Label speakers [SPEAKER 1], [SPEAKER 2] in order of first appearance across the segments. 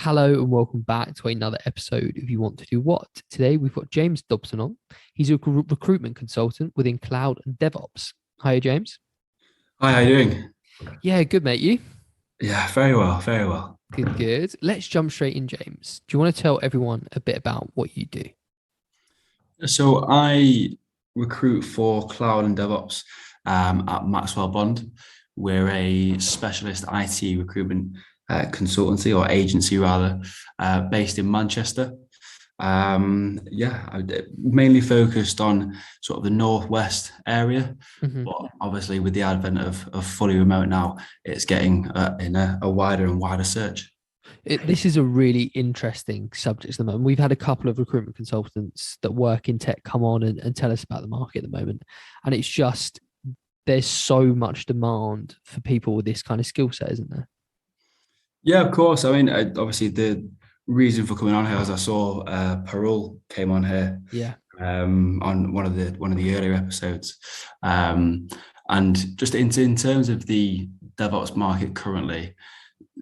[SPEAKER 1] Hello and welcome back to another episode of You Want to Do What. Today we've got James Dobson on. He's a recruitment consultant within Cloud and DevOps. Hi, James.
[SPEAKER 2] Hi, how you doing?
[SPEAKER 1] Yeah, good, mate. You?
[SPEAKER 2] Yeah, very well, very well.
[SPEAKER 1] Good, good. Let's jump straight in, James. Do you want to tell everyone a bit about what you do?
[SPEAKER 2] So I recruit for Cloud and DevOps at Maxwell Bond. We're a specialist IT recruitment consultancy or agency rather, based in Manchester. Mainly focused on sort of the northwest area,
[SPEAKER 1] Mhm.
[SPEAKER 2] but obviously with the advent of fully remote now, it's getting in a wider and wider search.
[SPEAKER 1] This is a really interesting subject at the moment. We've had a couple of recruitment consultants that work in tech come on and tell us about the market at the moment. And it's just, there's so much demand for people with this kind of skill set, isn't there?
[SPEAKER 2] Yeah, of course. I mean, obviously the reason for coming on here is I saw Parul came on here
[SPEAKER 1] Yeah.
[SPEAKER 2] on one of the earlier episodes, and just in terms of the DevOps market currently,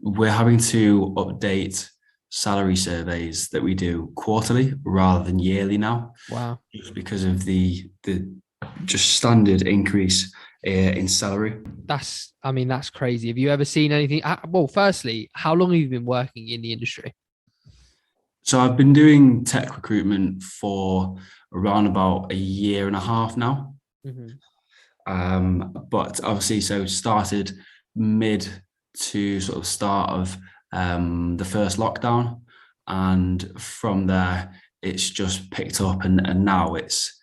[SPEAKER 2] we're having to update salary surveys that we do quarterly rather than yearly now,
[SPEAKER 1] Wow.
[SPEAKER 2] just because of the just standard increase in salary.
[SPEAKER 1] That's crazy. Have you ever seen anything? Well, firstly, how long have you been working in the industry?
[SPEAKER 2] So I've been doing tech recruitment for around about a year and a half now.
[SPEAKER 1] Hmm.
[SPEAKER 2] But obviously, so started mid to sort of start of the first lockdown, and from there it's just picked up, and now it's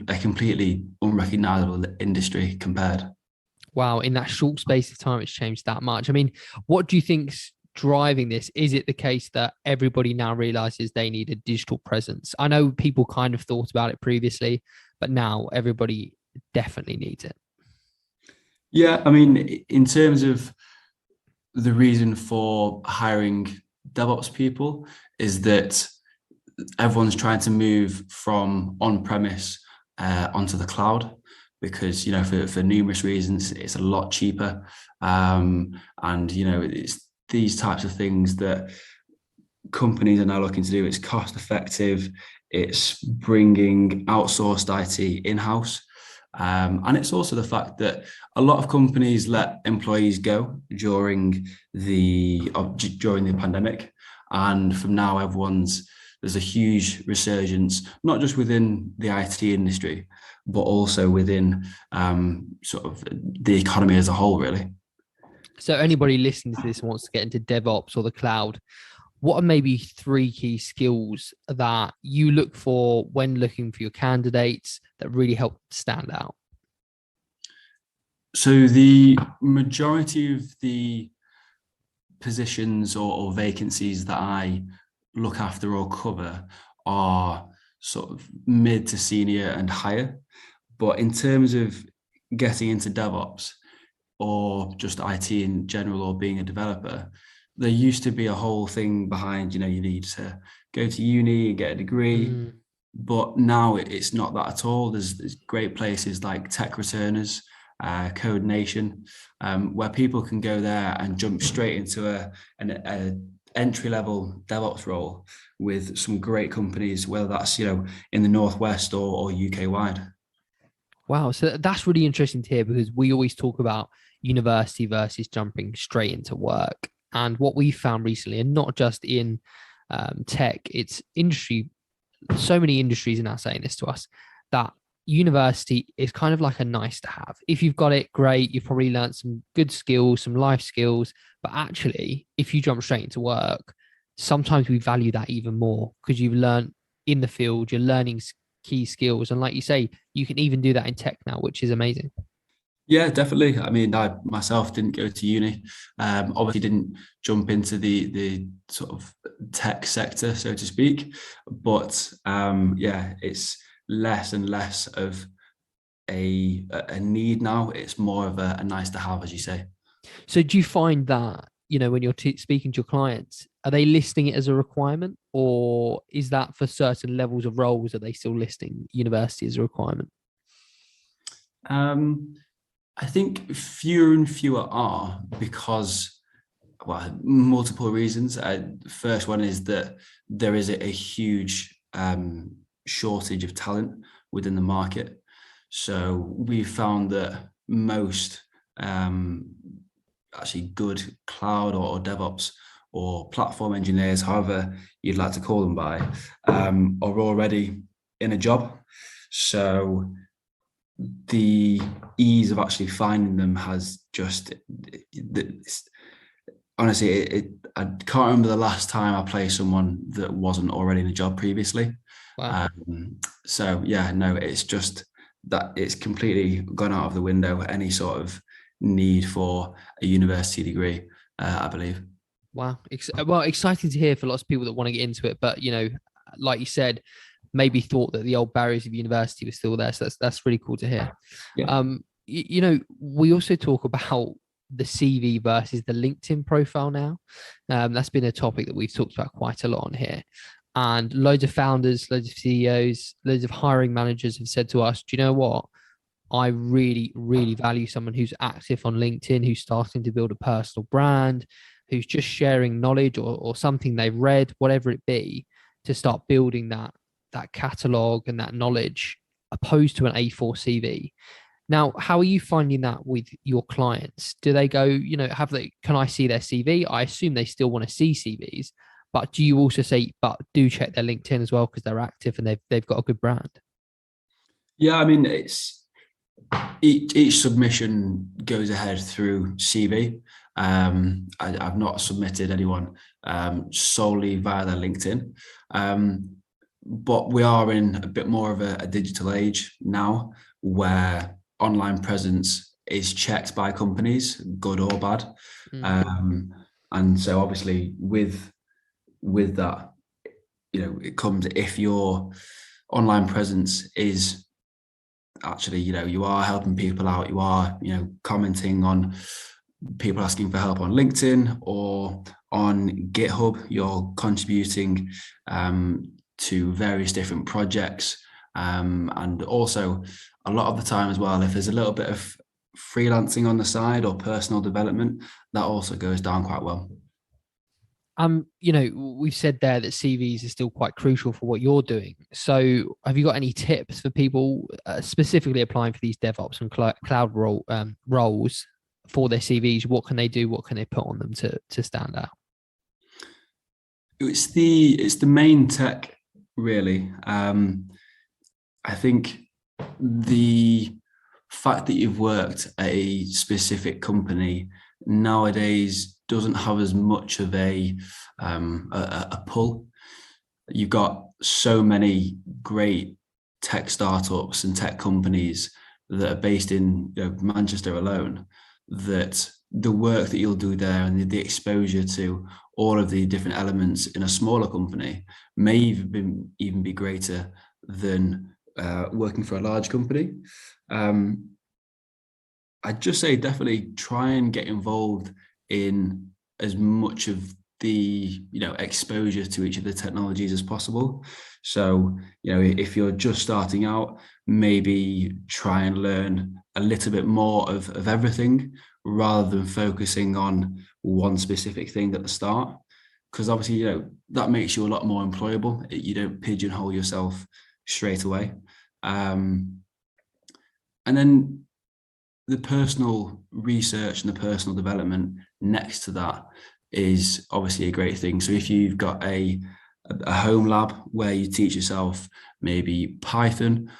[SPEAKER 2] a completely unrecognizable industry compared.
[SPEAKER 1] Wow, in that short space of time, it's changed that much. I mean, what do you think's driving this? Is it the case that everybody now realizes they need a digital presence? I know people kind of thought about it previously, but now everybody definitely needs it.
[SPEAKER 2] Yeah, I mean, in terms of the reason for hiring DevOps people is that everyone's trying to move from on-premise onto the cloud because for numerous reasons it's a lot cheaper, and it's these types of things that companies are now looking to do. It's cost effective, it's bringing outsourced IT in-house, and it's also the fact that a lot of companies let employees go during the pandemic, and from now there's a huge resurgence, not just within the IT industry, but also within sort of the economy as a whole, really.
[SPEAKER 1] So, anybody listening to this and wants to get into DevOps or the cloud, what are maybe three key skills that you look for when looking for your candidates that really help stand out?
[SPEAKER 2] So the majority of the positions or vacancies that I look after or cover are sort of mid to senior and higher. But in terms of getting into DevOps or just IT in general or being a developer, there used to be a whole thing behind, you need to go to uni and get a degree.
[SPEAKER 1] Mm.
[SPEAKER 2] But now it's not that at all. There's great places like Tech Returners, Code Nation, where people can go there and jump straight into a entry level DevOps role with some great companies, whether that's in the Northwest or UK wide.
[SPEAKER 1] Wow. So that's really interesting to hear because we always talk about university versus jumping straight into work. And what we found recently, and not just in tech, it's industry, so many industries are now saying this to us that university is kind of like a nice to have. If you've got it, great. You've probably learned some good skills, some life skills. But actually, if you jump straight into work, sometimes we value that even more because you've learned in the field, you're learning key skills. And like you say, you can even do that in tech now, which is amazing.
[SPEAKER 2] Yeah, definitely. I mean, I myself didn't go to uni. Obviously, didn't jump into the sort of tech sector, so to speak. But yeah, it's less and less of a need now. It's more of a nice to have, as you say.
[SPEAKER 1] So do you find that, when you're speaking to your clients, are they listing it as a requirement or is that for certain levels of roles? Are they still listing university as a requirement?
[SPEAKER 2] Um, I think fewer and fewer are because well, multiple reasons. First one is that there is a huge shortage of talent within the market. So we've found that most actually good cloud or DevOps or platform engineers, however you'd like to call them by, are already in a job. So the ease of actually finding them has just, honestly, I can't remember the last time I placed someone that wasn't already in a job previously.
[SPEAKER 1] Wow.
[SPEAKER 2] So yeah, no, it's just that it's completely gone out of the window, any sort of need for a university degree, I believe.
[SPEAKER 1] Wow. Well, exciting to hear for lots of people that want to get into it. But, like you said, maybe thought that the old barriers of university were still there. So that's really cool to hear.
[SPEAKER 2] Yeah.
[SPEAKER 1] We also talk about the CV versus the LinkedIn profile now. That's been a topic that we've talked about quite a lot on here. And loads of founders, loads of CEOs, loads of hiring managers have said to us, do you know what? I really, really value someone who's active on LinkedIn, who's starting to build a personal brand, who's just sharing knowledge or something they've read, whatever it be, to start building that catalog and that knowledge, opposed to an A4 CV. Now, how are you finding that with your clients? Do they go, can I see their CV? I assume they still want to see CVs, but do you also say, but do check their LinkedIn as well because they're active and they've got a good brand?
[SPEAKER 2] Yeah, I mean, it's each submission goes ahead through CV. I've not submitted anyone solely via their LinkedIn, but we are in a bit more of a digital age now, where online presence is checked by companies, good or bad. And so obviously with that, it comes, if your online presence is actually, you are helping people out, you are, commenting on people asking for help on LinkedIn or on GitHub, you're contributing to various different projects. And also a lot of the time as well, if there's a little bit of freelancing on the side or personal development, that also goes down quite well.
[SPEAKER 1] We've said there that CVs are still quite crucial for what you're doing. So have you got any tips for people specifically applying for these DevOps and cloud roles for their CVs? What can they do? What can they put on them to stand out?
[SPEAKER 2] It's the main tech, really. I think the fact that you've worked at a specific company nowadays doesn't have as much of a pull. You've got so many great tech startups and tech companies that are based in Manchester alone, that the work that you'll do there and the exposure to all of the different elements in a smaller company may even be greater than working for a large company. I'd just say definitely try and get involved in as much of the exposure to each of the technologies as possible. So if you're just starting out, maybe try and learn a little bit more of everything rather than focusing on one specific thing at the start, because obviously that makes you a lot more employable. You don't pigeonhole yourself straight away. And then the personal research and the personal development next to that is obviously a great thing. So if you've got a home lab where you teach yourself maybe Python,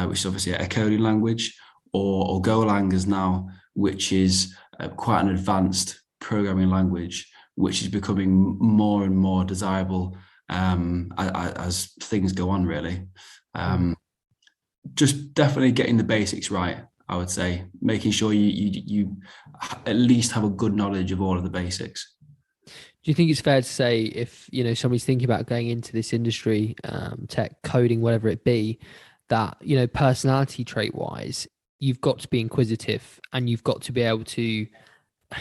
[SPEAKER 2] which is obviously a coding language, or Golang is now, which is quite an advanced programming language, which is becoming more and more desirable as things go on, really. Just definitely getting the basics right, I would say, making sure you at least have a good knowledge of all of the basics.
[SPEAKER 1] Do you think it's fair to say if somebody's thinking about going into this industry, tech, coding, whatever it be, that personality trait wise, you've got to be inquisitive and you've got to be able to,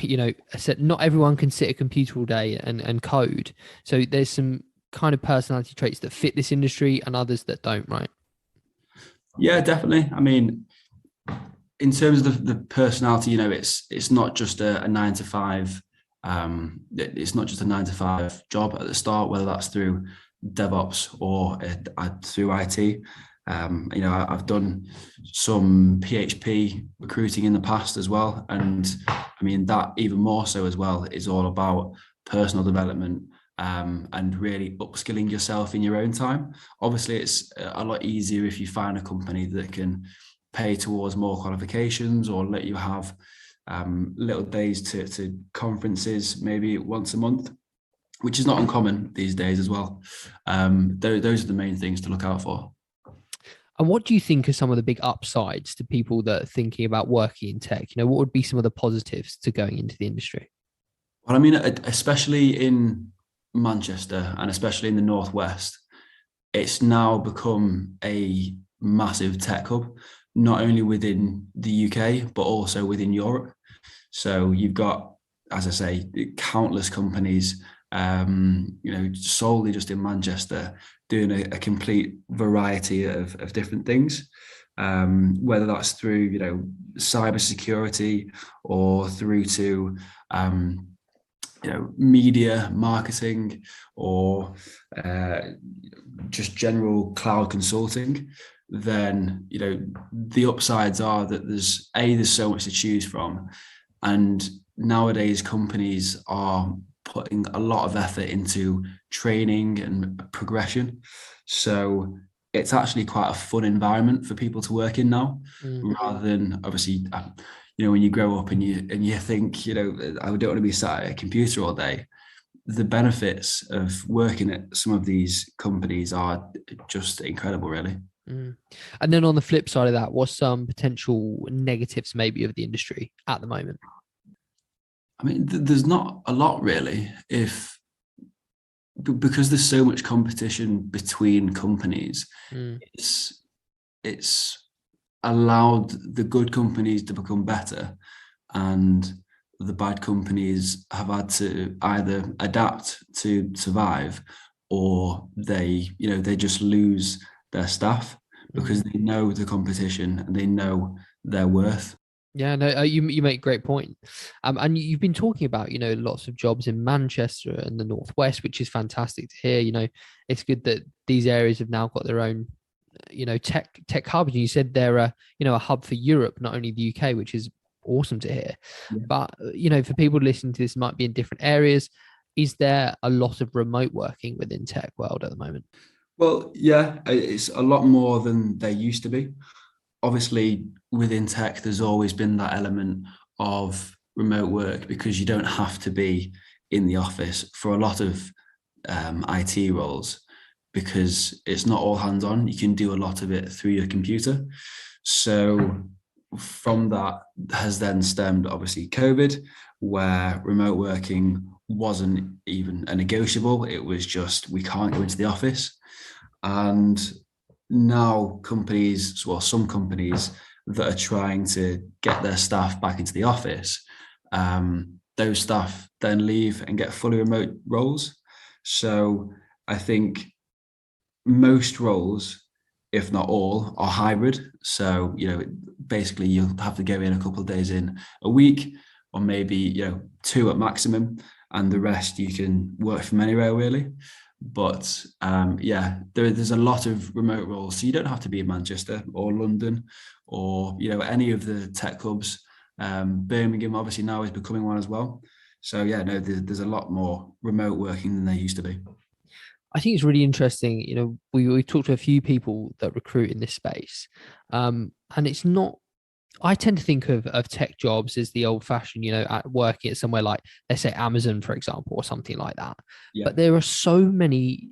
[SPEAKER 1] not everyone can sit at a computer all day and code. So there's some kind of personality traits that fit this industry and others that don't, right?
[SPEAKER 2] Yeah, definitely. I mean, in terms of the personality, it's not just a 9 to 5 It's not just a 9 to 5 job at the start, whether that's through DevOps or through IT. I've done some PHP recruiting in the past as well, and I mean that even more so as well is all about personal development, and really upskilling yourself in your own time. Obviously, it's a lot easier if you find a company that can pay towards more qualifications or let you have little days to conferences maybe once a month, which is not uncommon these days as well. Those are the main things to look out for.
[SPEAKER 1] And what do you think are some of the big upsides to people that are thinking about working in tech? What would be some of the positives to going into the industry?
[SPEAKER 2] Well, I mean, especially in Manchester and especially in the Northwest, it's now become a massive tech hub, not only within the UK, but also within Europe. So you've got, as I say, countless companies, solely just in Manchester, doing a complete variety of different things, whether that's through, cybersecurity or through to, media marketing or just general cloud consulting. Then, the upsides are that there's so much to choose from. And nowadays companies are putting a lot of effort into training and progression. So it's actually quite a fun environment for people to work in now, rather than obviously, when you grow up and you think, I don't want to be sat at a computer all day. The benefits of working at some of these companies are just incredible, really.
[SPEAKER 1] And then on the flip side of that, what's some potential negatives maybe of the industry at the moment?
[SPEAKER 2] I mean, there's not a lot really, because there's so much competition between companies. It's allowed the good companies to become better, and the bad companies have had to either adapt to survive, or they just lose their staff because they know the competition and they know their worth.
[SPEAKER 1] Yeah, no, you make a great point. And you've been talking about, lots of jobs in Manchester and the Northwest, which is fantastic to hear. It's good that these areas have now got their own, tech hubs. And you said they're a hub for Europe, not only the UK, which is awesome to hear. Yeah. But, for people listening to this, might be in different areas. Is there a lot of remote working within tech world at the moment?
[SPEAKER 2] Well, yeah, it's a lot more than there used to be. Obviously, within tech, there's always been that element of remote work because you don't have to be in the office for a lot of IT roles, because it's not all hands-on. You can do a lot of it through your computer. So from that has then stemmed, obviously, COVID, where remote working wasn't even a negotiable. It was just, we can't go into the office. And now some companies that are trying to get their staff back into the office, those staff then leave and get fully remote roles. So I think most roles, if not all, are hybrid. So, basically you'll have to go in a couple of days in a week, or maybe, 2 at maximum, and the rest you can work from anywhere really. But there's a lot of remote roles, so you don't have to be in Manchester or London or any of the tech hubs. Birmingham obviously now is becoming one as well. So there's a lot more remote working than there used to be.
[SPEAKER 1] I think it's really interesting. We talked to a few people that recruit in this space, and it's not. I tend to think of tech jobs as the old fashioned, at working at somewhere like, let's say, Amazon, for example, or something like that. Yeah. But there are so many,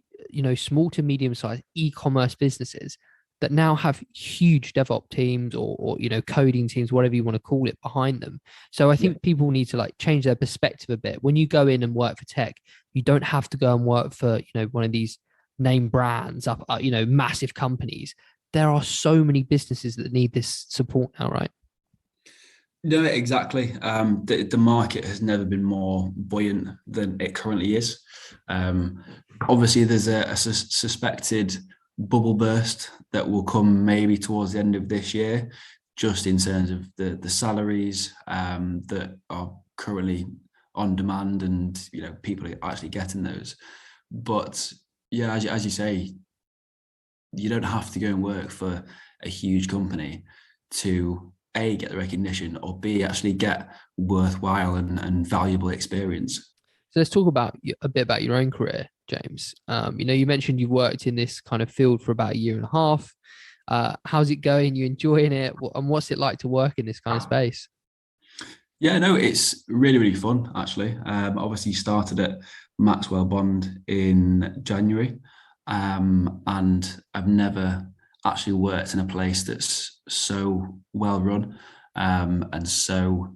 [SPEAKER 1] small to medium sized e-commerce businesses that now have huge DevOps teams or coding teams, whatever you want to call it, behind them. So I think people need to change their perspective a bit. When you go in and work for tech, you don't have to go and work for, one of these name brands up, massive companies. There are so many businesses that need this support now, right?
[SPEAKER 2] No, exactly. The market has never been more buoyant than it currently is. Obviously, there's a suspected bubble burst that will come maybe towards the end of this year, just in terms of the salaries that are currently on demand, and people are actually getting those. But yeah, as you say, you don't have to go and work for a huge company to A, get the recognition, or B, actually get worthwhile and valuable experience.
[SPEAKER 1] So let's talk about a bit about your own career, James. You mentioned you've worked in this kind of field for about a year and a half. How's it going? You enjoying it? And what's it like to work in this kind of space?
[SPEAKER 2] Yeah, no, it's really, really fun, actually. Obviously started at Maxwell Bond in January, and I've never actually worked in a place that's so well run, and so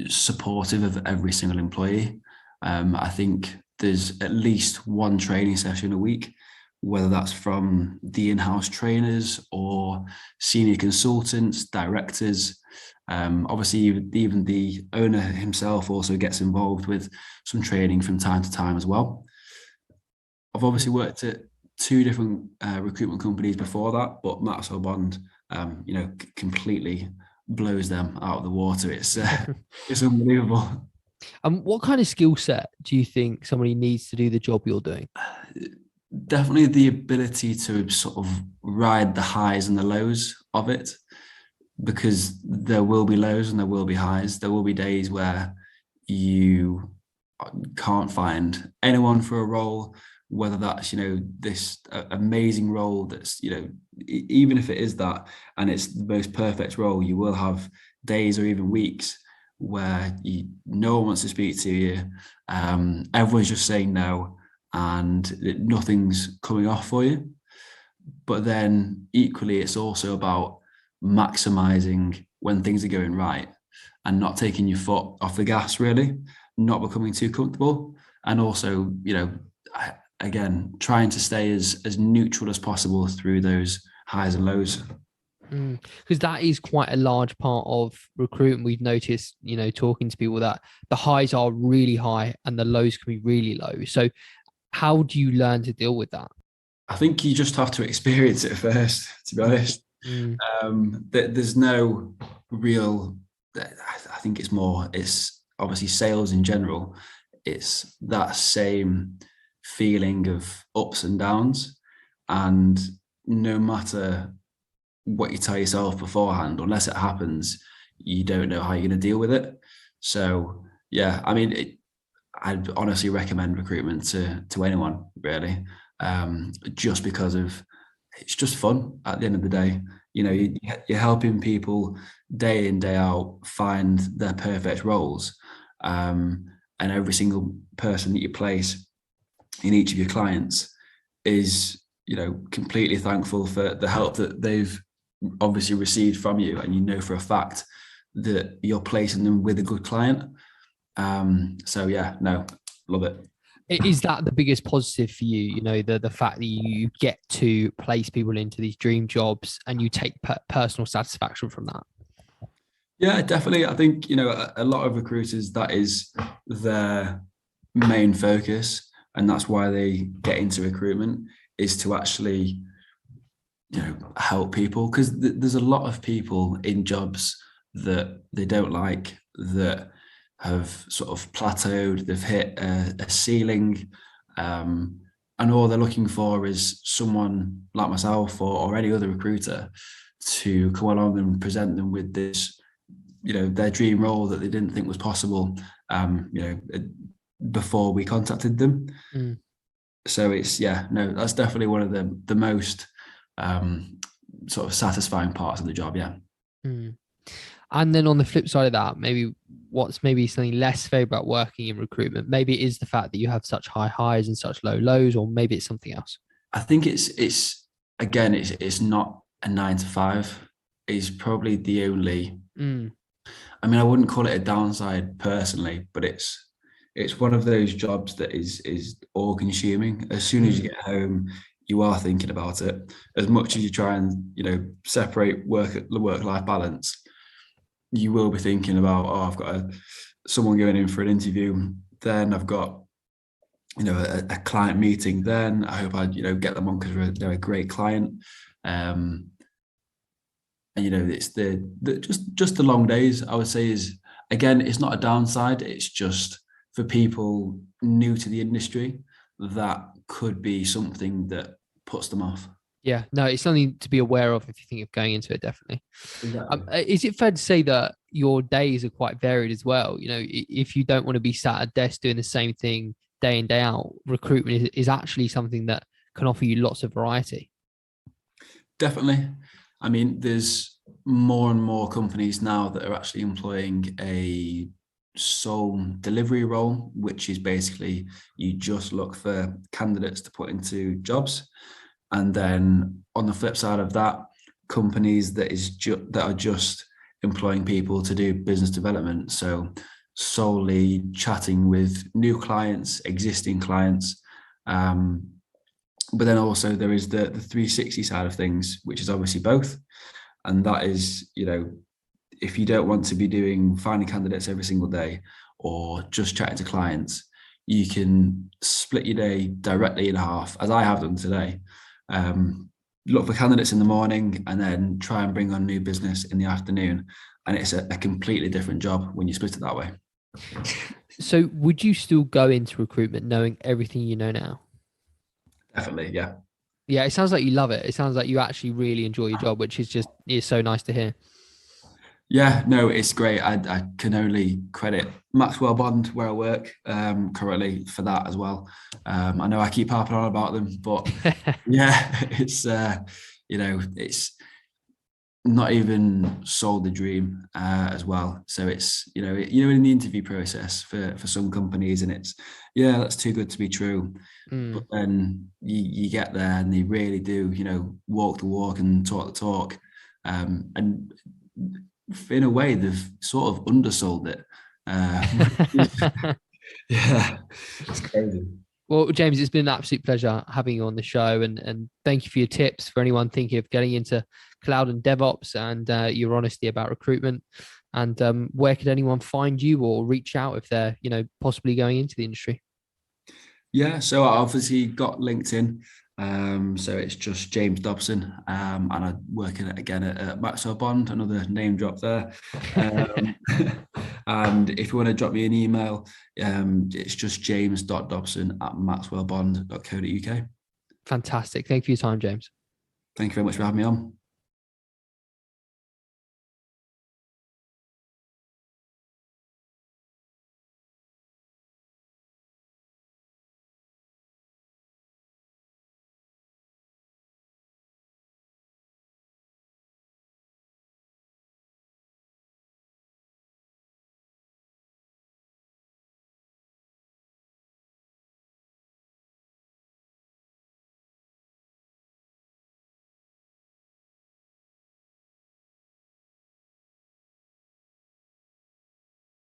[SPEAKER 2] supportive of every single employee. I think there's at least one training session a week, whether that's from the in-house trainers or senior consultants, directors. Obviously, even the owner himself also gets involved with some training from time to time as well. I've obviously worked at two different recruitment companies before that, but Maxwell Bond, completely blows them out of the water. It's unbelievable.
[SPEAKER 1] What kind of skill set do you think somebody needs to do the job you're doing?
[SPEAKER 2] Definitely the ability to sort of ride the highs and the lows of it, because there will be lows and there will be highs. There will be days where you can't find anyone for a role, whether that's this amazing role that's even if it is that and it's the most perfect role, you will have days or even weeks where no one wants to speak to you. Everyone's just saying no, and nothing's coming off for you. But then equally, it's also about maximizing when things are going right and not taking your foot off the gas, really, not becoming too comfortable, and also again trying to stay as neutral as possible through those highs and lows.
[SPEAKER 1] Because that is quite a large part of recruitment. We've noticed, talking to people, that the highs are really high and the lows can be really low. So how do you learn to deal with that?
[SPEAKER 2] I think you just have to experience it first, to be honest. There's no real, I think it's obviously sales in general. It's that same feeling of ups and downs. And no matter what you tell yourself beforehand, unless it happens, you don't know how you're going to deal with it. So yeah, I mean, I'd honestly recommend recruitment to anyone, really, just because of it's just fun at the end of the day. You're helping people day in, day out find their perfect roles, and every single person that you place in each of your clients is completely thankful for the help that they've obviously received from you, and for a fact that you're placing them with a good client. So yeah, no, love it.
[SPEAKER 1] Is that the biggest positive for you? The fact that you get to place people into these dream jobs and you take personal satisfaction from that?
[SPEAKER 2] Yeah, definitely. I think a lot of recruiters, that is their main focus, and that's why they get into recruitment, is to actually help people, because there's a lot of people in jobs that they don't like, that have sort of plateaued, they've hit a ceiling, and all they're looking for is someone like myself or any other recruiter to come along and present them with this, their dream role that they didn't think was possible, before we contacted them. So that's definitely one of the most sort of satisfying parts of the job. Yeah.
[SPEAKER 1] And then on the flip side of that, what's something less favorite about working in recruitment? Maybe it is the fact that you have such high highs and such low lows, or maybe it's something else.
[SPEAKER 2] I think it's not a 9 to 5. It's probably the only. I mean, I wouldn't call it a downside personally, but it's one of those jobs that is all consuming. As soon as you get home, you are thinking about it. As much as you try and separate work-life balance, you will be thinking about, I've got someone going in for an interview, then I've got a client meeting, then I hope I get them on because they're a great client, and it's just the long days, I would say. Is again, it's not a downside, it's just for people new to the industry, that could be something that puts them off.
[SPEAKER 1] Yeah, no, it's something to be aware of if you think of going into it, definitely.
[SPEAKER 2] Exactly.
[SPEAKER 1] Is it fair to say that your days are quite varied as well? You know, if you don't want to be sat at a desk doing the same thing day in, day out, recruitment is actually something that can offer you lots of variety.
[SPEAKER 2] Definitely. I mean, there's more and more companies now that are actually employing a sole delivery role, which is basically you just look for candidates to put into jobs. And then on the flip side of that, companies that are just employing people to do business development. So solely chatting with new clients, existing clients. But then also there is the 360 side of things, which is obviously both. And that is, if you don't want to be finding candidates every single day or just chatting to clients, you can split your day directly in half, as I have done today. Look for candidates in the morning and then try and bring on new business in the afternoon. And it's a completely different job when you split it that way.
[SPEAKER 1] So would you still go into recruitment knowing everything you know now?
[SPEAKER 2] Definitely, yeah.
[SPEAKER 1] Yeah, it sounds like you love it. It sounds like you actually really enjoy your job, which is so nice to hear.
[SPEAKER 2] Yeah, no, it's great. I can only credit Maxwell Bond where I work currently for that as well. I know I keep harping on about them, but yeah, it's not even sold the dream as well. So it's in the interview process for some companies, and it's that's too good to be true. But then you get there and they really do walk the walk and talk the talk, and in a way they've sort of undersold it. Yeah, it's crazy.
[SPEAKER 1] Well, James, it's been an absolute pleasure having you on the show, and thank you for your tips for anyone thinking of getting into cloud and DevOps, and your honesty about recruitment. And where could anyone find you or reach out if they're possibly going into the industry?
[SPEAKER 2] Yeah, so I obviously got LinkedIn. So it's just James Dobson, and I work at Maxwell Bond, another name drop there. And if you want to drop me an email, it's just james.dobson@maxwellbond.co.uk.
[SPEAKER 1] Fantastic. Thank you for your time, James.
[SPEAKER 2] Thank you very much for having me on.